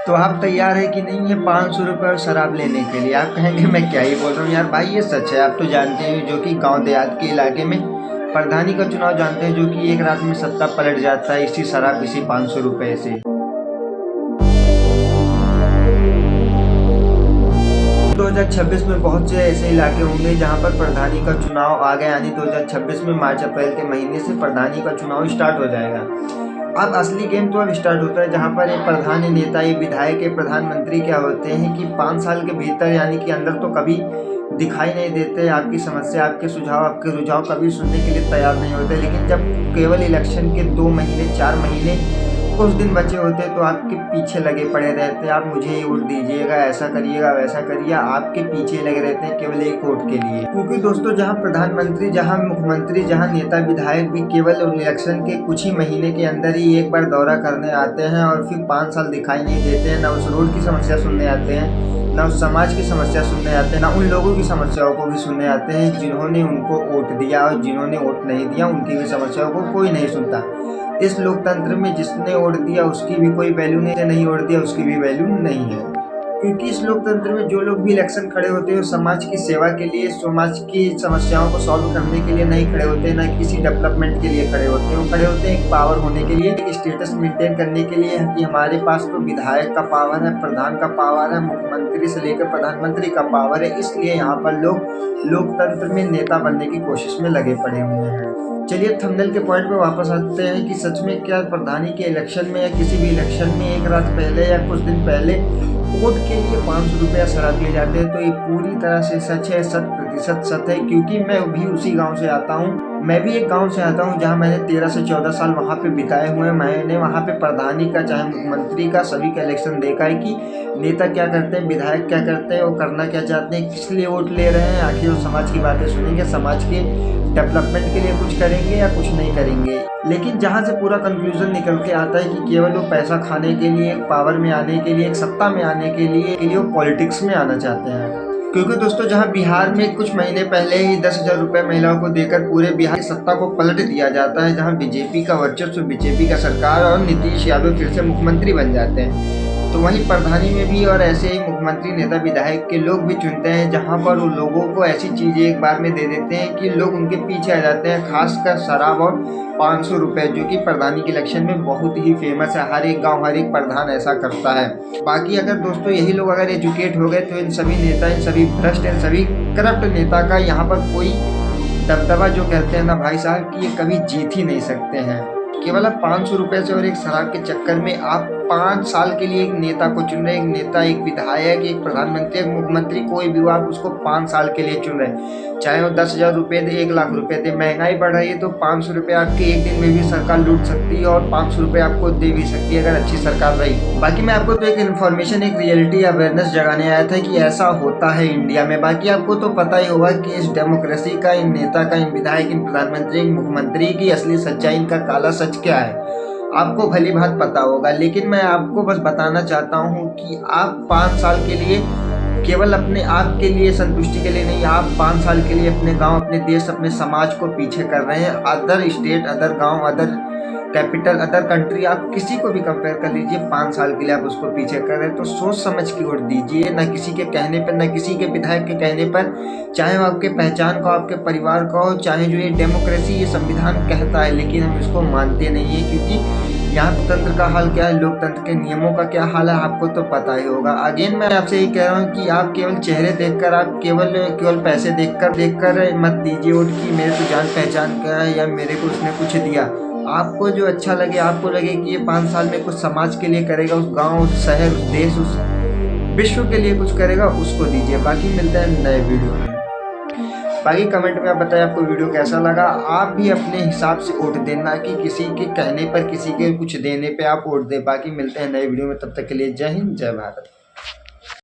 तो आप तैयार है कि नहीं है 500 रुपये और शराब लेने के लिए? आप कहेंगे मैं क्या ही बोल रहा हूँ यार भाई, ये सच है। आप तो जानते हैं जो कि गांव देहात के इलाके में प्रधानी का चुनाव जानते हैं, जो कि एक रात में सत्ता पलट जाता है इसी शराब, इसी 500 रुपये से। 2026 में बहुत से ऐसे इलाके होंगे जहां पर प्रधानी का चुनाव आ गया, यानी 2026 में मार्च अप्रैल के महीने से प्रधानी का चुनाव स्टार्ट हो जाएगा। अब असली गेम तो अब स्टार्ट होता है, जहां पर एक प्रधान नेता, एक विधायक, एक प्रधानमंत्री क्या होते हैं कि 5 साल के भीतर यानी कि अंदर तो कभी दिखाई नहीं देते। आपकी समस्या, आपके सुझाव, आपके रुझाव कभी सुनने के लिए तैयार नहीं होते। लेकिन जब केवल इलेक्शन के 2 महीने 4 महीने कुछ दिन बचे होते तो आपके पीछे लगे पड़े रहते। आप मुझे वोट दीजिएगा, ऐसा करिएगा, वैसा करिए, आपके पीछे लगे रहते हैं केवल एक वोट के लिए। क्योंकि दोस्तों जहां प्रधानमंत्री, जहां मुख्यमंत्री, जहां नेता विधायक भी केवल इलेक्शन के कुछ ही महीने के अंदर ही एक बार दौरा करने आते हैं और फिर 5 साल दिखाई नहीं देते हैं, ना उस रोड की समस्या सुनने आते हैं, ना उस समाज की समस्या सुनने आते हैं, ना उन लोगों की समस्याओं को भी सुनने आते हैं जिन्होंने उनको वोट दिया, और जिन्होंने वोट नहीं दिया उनकी भी समस्याओं को कोई नहीं सुनता। इस लोकतंत्र में जिसने वोट दिया उसकी भी कोई वैल्यू नहीं है, नहीं वोट दिया उसकी भी वैल्यू नहीं है। क्योंकि इस लोकतंत्र में जो लोग भी इलेक्शन खड़े होते हैं समाज की सेवा के लिए, समाज की समस्याओं को सॉल्व करने के लिए नहीं खड़े होते हैं, ना किसी डेवलपमेंट के लिए खड़े होते हैं। वो खड़े होते हैं एक पावर होने के लिए, एक स्टेटस मेंटेन करने के लिए कि हमारे पास तो विधायक का पावर है, प्रधान का पावर है, मुख्यमंत्री से लेकर प्रधानमंत्री का पावर है। इसलिए यहाँ पर लोग लोकतंत्र में नेता बनने की कोशिश में लगे पड़े हुए हैं। चलिए थंबनेल के पॉइंट पे वापस आते हैं कि सच में क्या प्रधानी के इलेक्शन में या किसी भी इलेक्शन में एक रात पहले या कुछ दिन पहले वोट के लिए 500 रुपया शराब दिए जाते हैं? तो ये पूरी तरह से सच है, 100% सच है। क्योंकि मैं भी उसी गांव से आता हूं, मैं भी एक गांव से आता हूं जहां मैंने 13 से 14 साल वहां पे बिताए हुए हैं। मैंने वहां पे प्रधानी का, चाहे मुख्यमंत्री का, सभी का इलेक्शन देखा है कि नेता क्या करते हैं, विधायक क्या करते हैं, वो करना क्या चाहते हैं, किस लिए वोट ले रहे हैं, आखिर वो समाज की बातें सुनेंगे, समाज के डेवलपमेंट के लिए कुछ करेंगे या कुछ नहीं करेंगे। लेकिन जहां से पूरा कंक्लूजन निकल के आता है कि केवल वो पैसा खाने के लिए, एक पावर में आने के लिए, एक सत्ता में आने के लिए वो पॉलिटिक्स में आना चाहते हैं। क्योंकि दोस्तों जहां बिहार में कुछ महीने पहले ही 10,000 रुपये महिलाओं को देकर पूरे बिहार की सत्ता को पलट दिया जाता है, जहां बीजेपी का वर्चस्व, बीजेपी का सरकार और नीतीश यादव फिर से मुख्यमंत्री बन जाते हैं, तो वहीं प्रधानी में भी और ऐसे ही मुख्यमंत्री, नेता, विधायक के लोग भी चुनते हैं, जहां पर वो लोगों को ऐसी चीजें एक बार में दे देते हैं कि लोग उनके पीछे आ जाते हैं। खासकर शराब और 500 रुपये, जो कि प्रधानी के इलेक्शन में बहुत ही फेमस है। हर एक गांव, हर एक प्रधान ऐसा करता है। बाकी अगर दोस्तों यही लोग अगर एजुकेट हो गए तो इन सभी नेता, इन सभी भ्रष्ट, इन सभी करप्ट नेता का यहाँ पर कोई दबदबा, जो कहते हैं ना भाई साहब, कि ये कभी जीत ही नहीं सकते हैं। केवल आप 500 रुपये से और एक शराब के चक्कर में आप 5 साल के लिए एक नेता को चुन रहे हैं। एक नेता, एक विधायक, एक प्रधानमंत्री, एक मुख्यमंत्री, कोई भी हो, आप उसको 5 साल के लिए चुन रहे हैं। चाहे वो 10,000 रुपये दे, 1,00,000 रुपये दे, महंगाई बढ़ रही है तो 500 रुपये आपके एक दिन में भी सरकार लूट सकती है, और 500 रुपये आपको दे भी सकती है अगर अच्छी सरकार रही। बाकी मैं आपको तो एक इन्फॉर्मेशन, एक रियलिटी अवेयरनेस जगाने आया था कि ऐसा होता है इंडिया में। बाकी आपको तो पता ही होगा कि इस डेमोक्रेसी का, इन नेता का, इन विधायक, इन प्रधानमंत्री, इन मुख्यमंत्री की असली सच्चाई, इनका काला सच क्या है, आपको भली भांति पता होगा। लेकिन मैं आपको बस बताना चाहता हूं कि आप 5 साल के लिए केवल अपने आप के लिए संतुष्टि के लिए नहीं, आप 5 साल के लिए अपने गांव, अपने देश, अपने समाज को पीछे कर रहे हैं। अदर स्टेट, अदर गांव, अदर कैपिटल, अदर कंट्री, आप किसी को भी कंपेयर कर लीजिए, 5 साल के लिए आप उसको पीछे कर रहे हैं। तो सोच समझ के वोट दीजिए, ना किसी के कहने पर, ना किसी के विधायक के कहने पर, चाहे वो आपके पहचान का, आपके परिवार का हो, चाहे जो ये डेमोक्रेसी, ये संविधान कहता है, लेकिन हम इसको मानते नहीं है। क्योंकि यहाँ लोकतंत्र का हाल क्या है, लोकतंत्र के नियमों का क्या हाल है, आपको तो पता ही होगा। अगेन मैं आपसे यही कह रहा हूँ कि आप केवल चेहरे देखकर, आप केवल पैसे देखकर मत दीजिए वोट की मेरे तो जान पहचान का है या मेरे को उसने कुछ दिया। आपको जो अच्छा लगे, आपको लगे कि ये 5 साल में कुछ समाज के लिए करेगा, उस गाँव, उस शहर, उस देश, उस विश्व के लिए कुछ करेगा, उसको दीजिए। बाकी मिलते हैं नए वीडियो में। बाकी कमेंट में आप बताएं आपको वीडियो कैसा लगा। आप भी अपने हिसाब से वोट देना, कि किसी के कहने पर, किसी के कुछ देने पे आप वोट दें। बाकी मिलते हैं नए वीडियो में, तब तक के लिए जय हिंद, जय भारत।